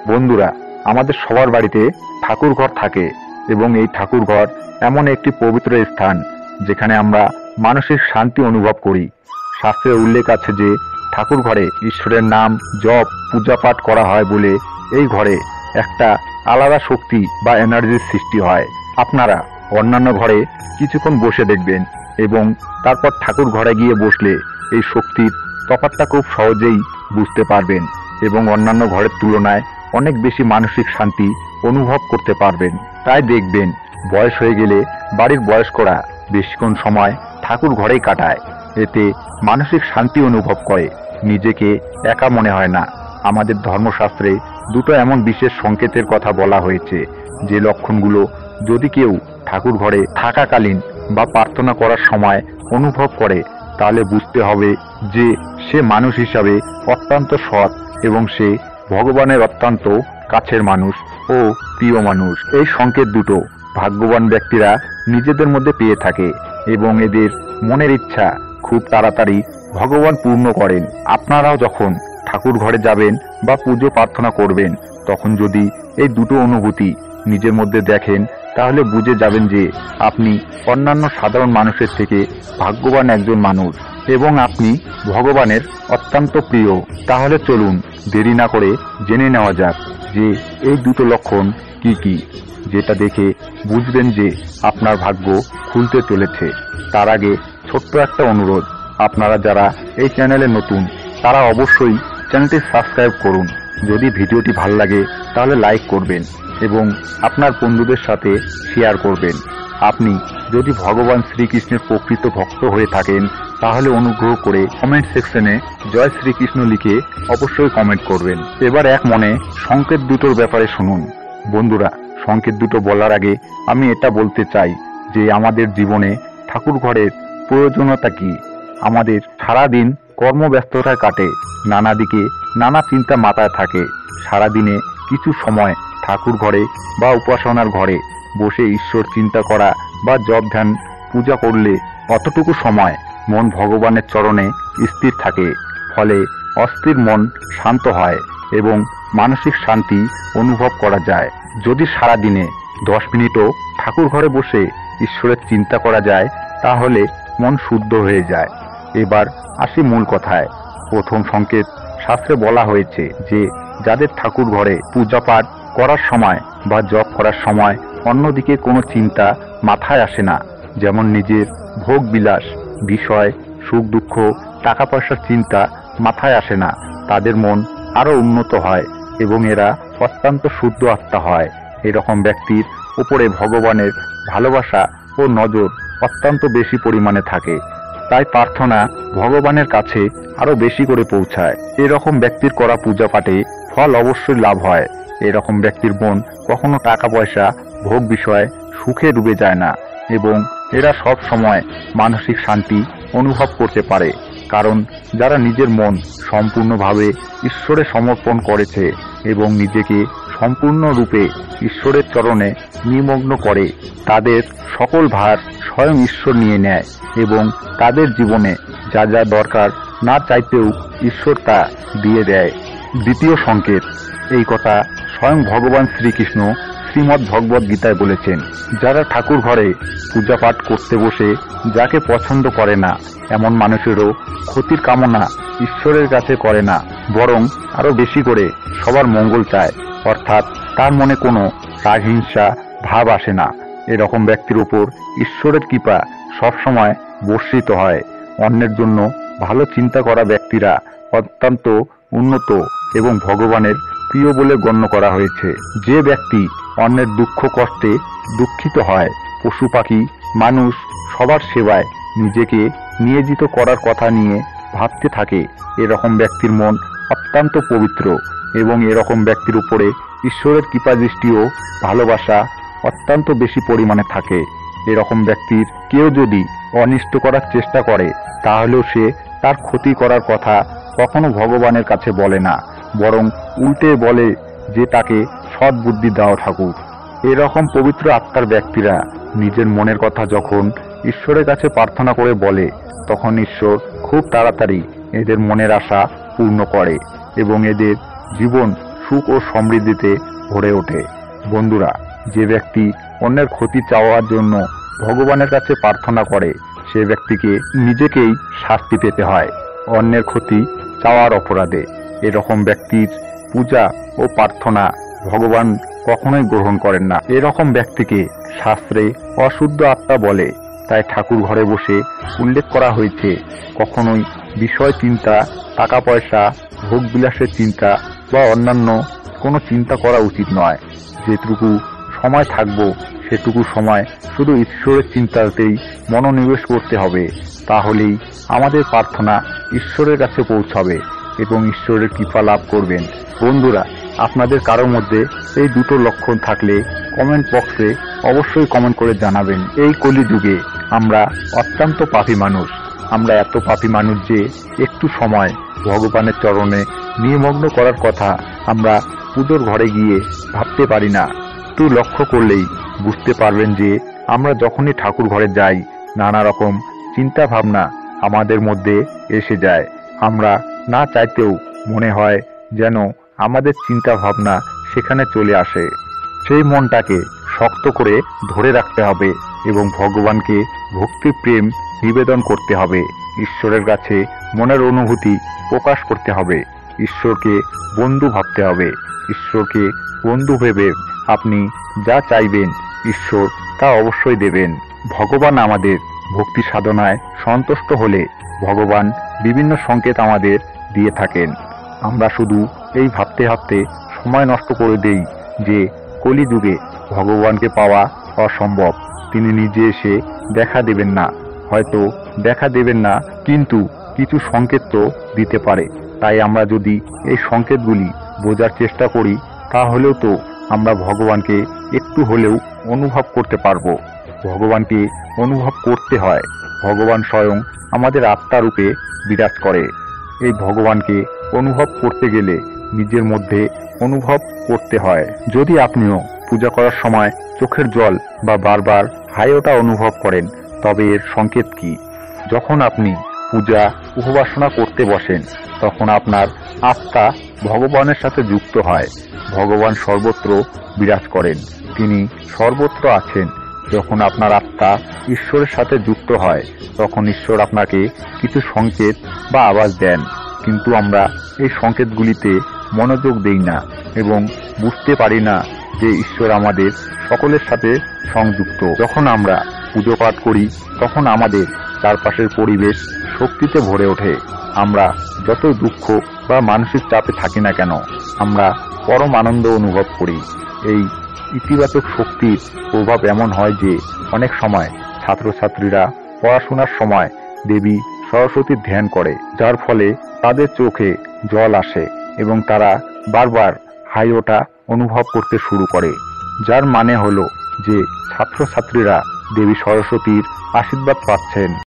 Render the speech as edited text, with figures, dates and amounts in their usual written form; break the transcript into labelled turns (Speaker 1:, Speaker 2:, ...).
Speaker 1: বন্ধুরা, আমাদের সবার বাড়িতে ঠাকুর ঘর থাকে এবং এই ঠাকুর ঘর এমন একটি পবিত্র স্থান যেখানে আমরা মানসিক শান্তি অনুভব করি। শাস্ত্রে উল্লেখ আছে যে ঠাকুর ঘরে ঈশ্বরের নাম জপ পূজা পাঠ করা হয় বলে এই ঘরে একটা আলাদা শক্তি বা এনার্জির সৃষ্টি হয়। আপনারা অন্যান্য ঘরে কিছুক্ষণ বসে দেখবেন এবং তারপর ঠাকুর ঘরে গিয়ে বসলে এই শক্তির তফাৎটা খুব সহজেই বুঝতে পারবেন এবং অন্যান্য ঘরের তুলনায় অনেক বেশি মানসিক শান্তি অনুভব করতে পারবেন। তাই দেখবেন বয়স হয়ে গেলে বাড়ির বয়স্করা বেশিক্ষণ সময় ঠাকুর ঘরেই কাটায়। এতে মানসিক শান্তি অনুভব করে, নিজেকে একা মনে হয় না। আমাদের ধর্মশাস্ত্রে দুটো এমন বিশেষ সংকেতের কথা বলা হয়েছে যে লক্ষণগুলো যদি কেউ ঠাকুর ঘরে থাকাকালীন বা প্রার্থনা করার সময় অনুভব করে তাহলে বুঝতে হবে যে সে মানুষ হিসাবে অত্যন্ত সৎ এবং সে ভগবানের অত্যন্ত কাছের মানুষ ও প্রিয় মানুষ। এই সংকেত দুটো ভাগ্যবান ব্যক্তিরা নিজেদের মধ্যে পেয়ে থাকে এবং এদের মনের ইচ্ছা খুব তাড়াতাড়ি ভগবান পূর্ণ করেন। আপনারাও যখন ঠাকুর ঘরে যাবেন বা পুজো প্রার্থনা করবেন তখন যদি এই দুটো অনুভূতি নিজের মধ্যে দেখেন তাহলে বুঝে যাবেন যে আপনি অন্যান্য সাধারণ মানুষের থেকে ভাগ্যবান একজন মানুষ এবং আপনি ভগবানের অত্যন্ত প্রিয়। তাহলে চলুন দেরি না করে জেনে নেওয়া যাক যে এই দুটো লক্ষণ কি কি, যেটা দেখে বুঝবেন যে আপনার ভাগ্য খুলতে চলেছে। তার আগে ছোট্ট একটা অনুরোধ, আপনারা যারা এই চ্যানেলে নতুন তারা অবশ্যই চ্যানেলটি সাবস্ক্রাইব করুন। যদি ভিডিওটি ভালো লাগে তাহলে লাইক করবেন এবং আপনার বন্ধুদের সাথে শেয়ার করবেন। আপনি যদি ভগবান শ্রীকৃষ্ণের প্রকৃত ভক্ত হয়ে থাকেন তাহলে অনুগ্রহ করে কমেন্ট সেকশনে জয় শ্রীকৃষ্ণ লিখে অবশ্যই কমেন্ট করবেন। এবার এক মনে সংকেত দুটোর ব্যাপারে শুনুন। বন্ধুরা, সংকেত দুটো বলার আগে আমি এটা বলতে চাই যে আমাদের জীবনে ঠাকুর ঘরের প্রয়োজনীয়তা কি। আমাদের সারাদিন কর্মব্যস্ততায় কাটে, নানা দিকে নানা চিন্তা মাথায় থাকে। সারাদিনে কিছু সময় ঠাকুর ঘরে বা উপাসনার ঘরে বসে ঈশ্বর চিন্তা করা বা জপ ধ্যান পূজা করলে অতটুকু সময় মন ভগবানের চরণে স্থির থাকে। ফলে অস্থির মন শান্ত হয় এবং মানসিক শান্তি অনুভব করা যায়। যদি সারাদিনে 10 মিনিটও ঠাকুর ঘরে বসে ঈশ্বরের চিন্তা করা যায় তাহলে মন শুদ্ধ হয়ে যায়। এবার আসি মূল কথায়। প্রথম সংকেত, শাস্ত্রে বলা হয়েছে যে যাদের ঠাকুর ঘরে পূজা পাঠ করার সময় বা জপ করার সময় অন্যদিকে কোনো চিন্তা মাথায় আসে না, যেমন নিজের ভোগ বিলাস, বিষয়, সুখ দুঃখ, টাকা পয়সার চিন্তা মাথায় আসে না, তাদের মন আরো উন্নত হয় এবং এরা অত্যন্ত শুদ্ধ আত্মা হয়। এরকম ব্যক্তির উপরে ভগবানের ভালোবাসা ও নজর অত্যন্ত বেশি পরিমাণে থাকে। তাই প্রার্থনা ভগবানের কাছে আরো বেশি করে পৌঁছায়। এরকম ব্যক্তির করা পূজা পাঠে ফল অবশ্যই লাভ হয়। এরকম ব্যক্তির মন কখনো টাকা পয়সা, ভোগ বিষয়, সুখে ডুবে যায় না এবং এরা সব সময় মানসিক শান্তি অনুভব করতে পারে। কারণ যারা নিজের মন সম্পূর্ণভাবে ঈশ্বরে সমর্পণ করেছে এবং নিজেকে সম্পূর্ণরূপে ঈশ্বরের চরণে নিমগ্ন করে, তাদের সকল ভার স্বয়ং ঈশ্বর নিয়ে নেয় এবং তাদের জীবনে যা যা দরকার না চাইতেও ঈশ্বর তা দিয়ে দেয়। দ্বিতীয় সংকেত, এই কথা স্বয়ং ভগবান শ্রীকৃষ্ণ শ্রীমদ্ ভগবদ গীতায় বলেছেন, যারা ঠাকুর ঘরে পূজা পাঠ করতে বসে যাকে পছন্দ করে না এমন মানুষেরও ক্ষতির কামনা ঈশ্বরের কাছে করে না, বরং আরো বেশি করে সবার মঙ্গল চায়। অর্থাৎ তার মনে কোনো রাগ হিংসা ভাব আসে না। এরকম ব্যক্তির উপর ঈশ্বরের কৃপা সবসময় বর্ষিত হয়। অন্যের জন্য ভালো চিন্তা করা ব্যক্তিরা অত্যন্ত উন্নত এবং ভগবানের প্রিয় বলে গণ্য করা হয়েছে। যে ব্যক্তি অন্যের দুঃখ কষ্টে দুঃখিত হয়, পশু পাখি মানুষ সবার সেবায় নিজেকে নিয়োজিত করার কথা নিয়ে ভাবতে থাকে, এরকম ব্যক্তির মন অত্যন্ত পবিত্র এবং এরকম ব্যক্তির উপরে ঈশ্বরের কৃপা দৃষ্টি ও ভালোবাসা অত্যন্ত বেশি পরিমাণে থাকে। এরকম ব্যক্তির কেউ যদি অনিষ্ট করার চেষ্টা করে তাহলেও সে তার ক্ষতি করার কথা কখনো ভগবানের কাছে বলে না, বরং উল্টে বলে যে তাকে সৎ বুদ্ধি দাও ঠাকুর। এরকম পবিত্র আত্মার ব্যক্তিরা নিজের মনের কথা যখন ঈশ্বরের কাছে প্রার্থনা করে বলে তখন ঈশ্বর খুব তাড়াতাড়ি এদের মনের আশা পূর্ণ করে এবং এদের জীবন সুখ ও সমৃদ্ধিতে ভরে ওঠে। বন্ধুরা, যে ব্যক্তি অন্যের ক্ষতি চাওয়ার জন্য ভগবানের কাছে প্রার্থনা করে সে ব্যক্তিকে নিজেকেই শাস্তি পেতে হয় অন্যের ক্ষতি চাওয়ার অপরাধে। এরকম ব্যক্তির পূজা ও প্রার্থনা ভগবান কখনোই গ্রহণ করেন না। এরকম ব্যক্তিকে শাস্ত্রে অশুদ্ধ আত্মা বলে। তাই ঠাকুর ঘরে বসে উল্লেখ করা হয়েছে কখনোই বিষয় চিন্তা, টাকা পয়সা, ভোগ বিলাসের চিন্তা বা অন্যান্য কোনো চিন্তা করা উচিত নয়। যেটুকু সময় থাকবো সেটুকু সময় শুধু ঈশ্বরের চিন্তাতেই মনোনিবেশ করতে হবে। তাহলেই আমাদের প্রার্থনা ঈশ্বরের কাছে পৌঁছাবে এবং ঈশ্বরের কৃপা লাভ করবেন। বন্ধুরা, আপনাদের কারোর মধ্যে এই দুটো লক্ষণ থাকলে কমেন্ট বক্সে অবশ্যই কমেন্ট করে জানাবেন। এই কলিযুগে আমরা অত্যন্ত পাপী মানুষ। আমরা এত পাপী মানুষ যে একটু সময় ভগবানের চরণে নিমগ্ন করার কথা আমরা পুজোর ঘরে গিয়ে ভাবতে পারি না। একটু লক্ষ্য করলেই বুঝতে পারবেন যে আমরা যখনই ঠাকুর ঘরে যাই নানা রকম চিন্তা ভাবনা আমাদের মধ্যে এসে যায়। আমরা না চাইতেও মনে হয় যেন আমাদের চিন্তা ভাবনা সেখানে চলে আসে। সেই মনটাকে শক্ত করে ধরে রাখতে হবে এবং ভগবানকে ভক্তি প্রেম নিবেদন করতে হবে। ঈশ্বরের কাছে মনের অনুভূতি প্রকাশ করতে হবে। ঈশ্বরকে বন্ধু ভাবতে হবে। ঈশ্বরকে বন্ধু ভেবে আপনি যা চাইবেন ঈশ্বর তা অবশ্যই দেবেন। ভগবান আমাদের ভক্তি সাধনায় সন্তুষ্ট হলে ভগবান বিভিন্ন সংকেত আমাদের দিয়ে থাকেন। আমরা শুধু এই ভাবতে ভাবতে সময় নষ্ট করে দেই যে কলিযুগে ভগবানকে পাওয়া অসম্ভব। তিনি নিজে এসে দেখা দেবেন না, হয়তো দেখা দেবেন না কিন্তু কিছু সংকেত তো দিতে পারে। তাই আমরা যদি এই সংকেতগুলি বোঝার চেষ্টা করি তাহলেও তো আমরা ভগবানকে একটু হলেও অনুভব করতে পারবো। ভগবানকে অনুভব করতে হয়। ভগবান স্বয়ং আমাদের আত্মারূপে বিরাজ করে। এই ভগবানকে অনুভব করতে গেলে নিজের মধ্যে অনুভব করতে হয়। যদি আপনিও পূজা করার সময় চোখের জল বা বারবার হাই ওঠা অনুভব করেন তবে এর সংকেত কি? যখন আপনি পূজা উপাসনা করতে বসেন তখন আপনার আত্মা ভগবানের সাথে যুক্ত হয়। ভগবান সর্বত্র বিরাজ করেন, তিনি সর্বত্র আছেন। যখন আপনার আত্মা ঈশ্বরের সাথে যুক্ত হয় তখন ঈশ্বর আপনাকে কিছু সংকেত বা আওয়াজ দেন, কিন্তু আমরা এই সংকেতগুলিতে মনোযোগ দেই না এবং বুঝতে পারি না যে ঈশ্বর আমাদের সকলের সাথে সংযুক্ত। যখন আমরা পুজো পাঠ করি তখন আমাদের চারপাশের পরিবেশ শক্তিতে ভরে ওঠে। আমরা যত দুঃখ বা মানসিক চাপে থাকি না কেন আমরা পরম আনন্দ অনুভব করি। এই ইতিবাচক শক্তির প্রভাব এমন হয় যে অনেক সময় ছাত্রছাত্রীরা পড়াশোনার সময় দেবী সরস্বতীর ধ্যান করে, যার ফলে তাদের চোখে জল আসে এবং তারা বারবার হাই ওঠা অনুভব করতে শুরু করে। যার মানে হলো যে ছাত্রছাত্রীরা দেবী সরস্বতীর আশীর্বাদ পাচ্ছেন।